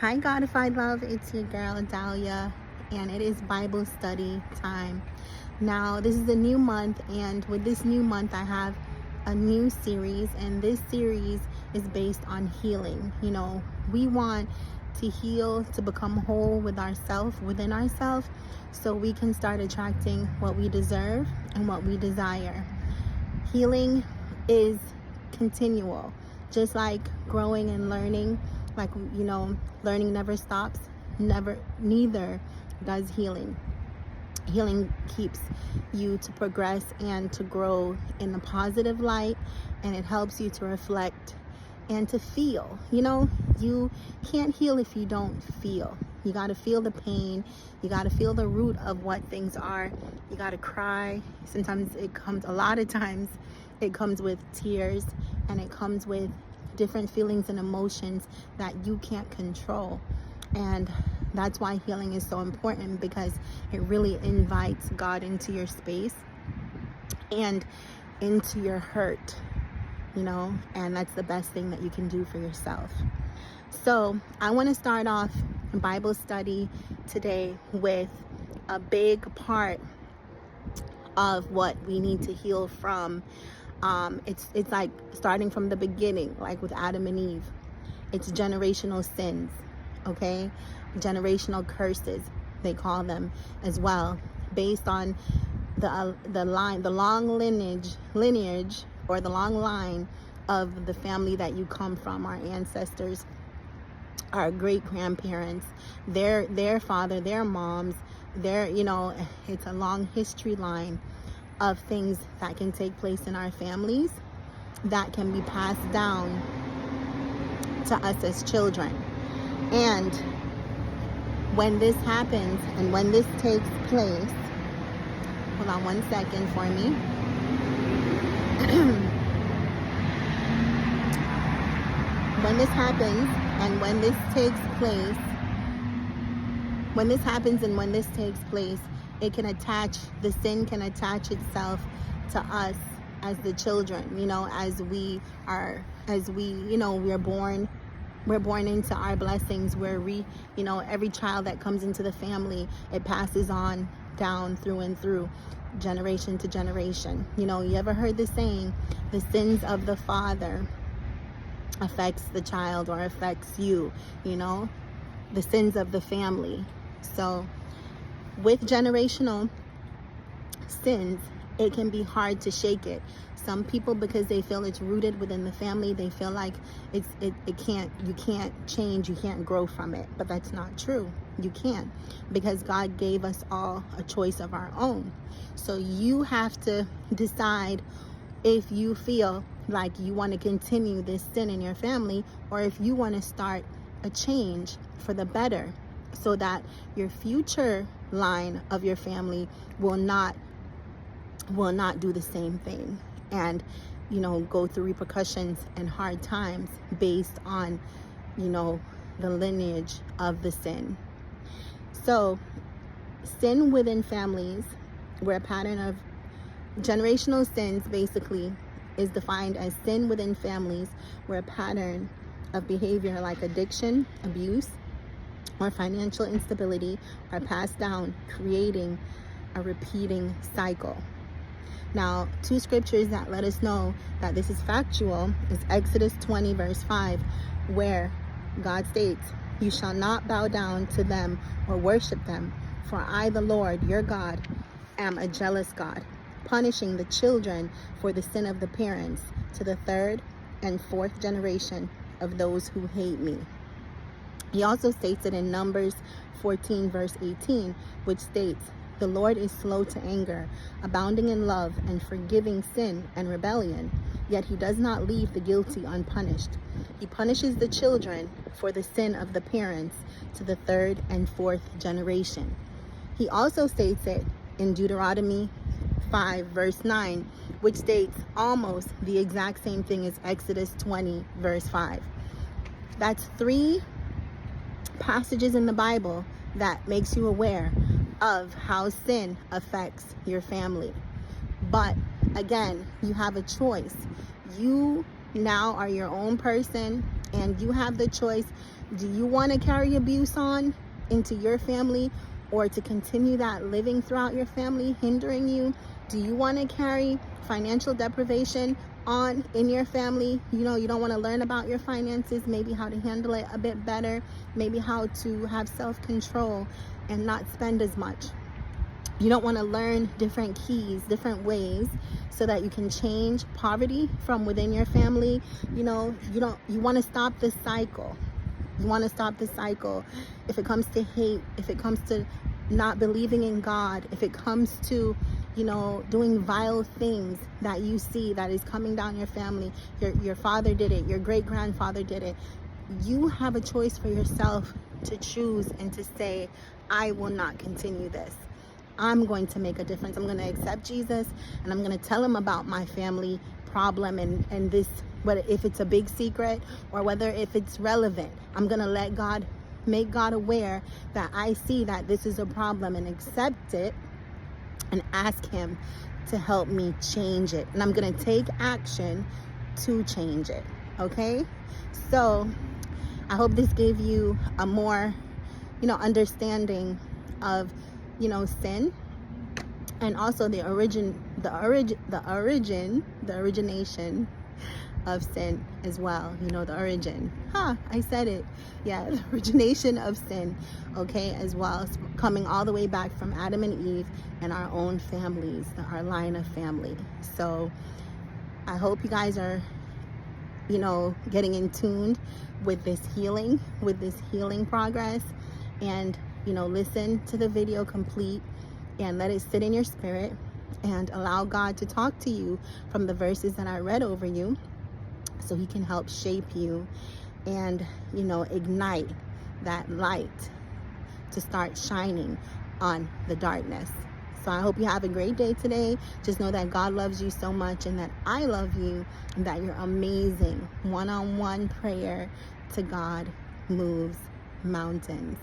Hi, Godified Love. It's your girl, Dahlia, and it is Bible study time. Now, this is a new month, and with this new month, I have a new series, and this series is based on healing. We want to heal, to become whole with ourselves, within ourselves, so we can start attracting what we deserve and what we desire. Healing is continual, just like growing and learning. Learning never stops. Neither does healing. Healing keeps you to progress and to grow in the positive light, and it helps you to reflect and to feel. You can't heal if you don't feel. You got to feel the pain. You got to feel the root of what things are. You got to cry. A lot of times it comes with tears, and it comes with different feelings and emotions that you can't control. And that's why healing is so important, because it really invites God into your space and into your hurt, and that's the best thing that you can do for yourself. So I want to start off Bible study today with a big part of what we need to heal from. It's like starting from the beginning, like with Adam and Eve. It's generational sins, okay? Generational curses, they call them as well, based on the long lineage, or the long line of the family that you come from. Our ancestors, our great grandparents, their father, their moms, it's a long history line of things that can take place in our families that can be passed down to us as children. And when this happens and when this takes place, hold on one second for me. When this happens and when this takes place, the sin can attach itself to us as the children, we're born into our blessings. Every child that comes into the family, it passes on down through and through, generation to generation. You ever heard the saying, the sins of the father affects the child, or affects you, the sins of the family. So with generational sins, it can be hard to shake it. Some people, because they feel it's rooted within the family, they feel like you can't change, you can't grow from it. But that's not true. You can, because God gave us all a choice of our own. So you have to decide if you feel like you want to continue this sin in your family, or if you want to start a change for the better, so that your future line of your family will not do the same thing, and go through repercussions and hard times based on the lineage of the sin. So sin within families, where a pattern of generational sins basically is defined as sin within families where a pattern of behavior like addiction, abuse, or financial instability are passed down, creating a repeating cycle. Now, two scriptures that let us know that this is factual is Exodus 20 verse 5, where God states, "You shall not bow down to them or worship them, for I, the Lord your God, am a jealous God, punishing the children for the sin of the parents to the third and fourth generation of those who hate me." He also states it in Numbers 14 verse 18, which states, "The Lord is slow to anger, abounding in love, and forgiving sin and rebellion, yet he does not leave the guilty unpunished. He punishes the children for the sin of the parents to the third and fourth generation." He also states it in Deuteronomy 5 verse 9, which states almost the exact same thing as Exodus 20 verse 5. That's three passages in the Bible that makes you aware of how sin affects your family. But again, you have a choice. You now are your own person, And you have the choice. Do you want to carry abuse on into your family, or to continue that living throughout your family, hindering you? Do you want to carry financial deprivation on in your family? You don't want to learn about your finances, maybe how to handle it a bit better, maybe how to have self-control and not spend as much. You don't want to learn different keys, different ways, so that you can change poverty from within your family. You want to stop this cycle. You want to stop the cycle. If it comes to hate, if it comes to not believing in God, if it comes to, doing vile things that you see that is coming down your family, your father did it, your great-grandfather did it, you have a choice for yourself to choose and to say, I will not continue this. I'm going to make a difference. I'm going to accept Jesus, and I'm going to tell him about my family problem and this, whether if it's a big secret or whether if it's relevant. I'm going to make God aware that I see that this is a problem, and accept it and ask him to help me change it. And I'm going to take action to change it. Okay? So I hope this gave you a more, understanding of, sin, and also the origination of sin as well. The origin. I said it. Yeah, the origination of sin, okay, as well, as coming all the way back from Adam and Eve and our own families, our line of family. So I hope you guys are, getting in tune with this healing progress, and listen to the video complete and let it sit in your spirit, and allow God to talk to you from the verses that I read over you, so he can help shape you and ignite that light to start shining on the darkness. So I hope you have a great day today. Just know that God loves you so much, and that I love you, and that your amazing one-on-one prayer to God moves mountains.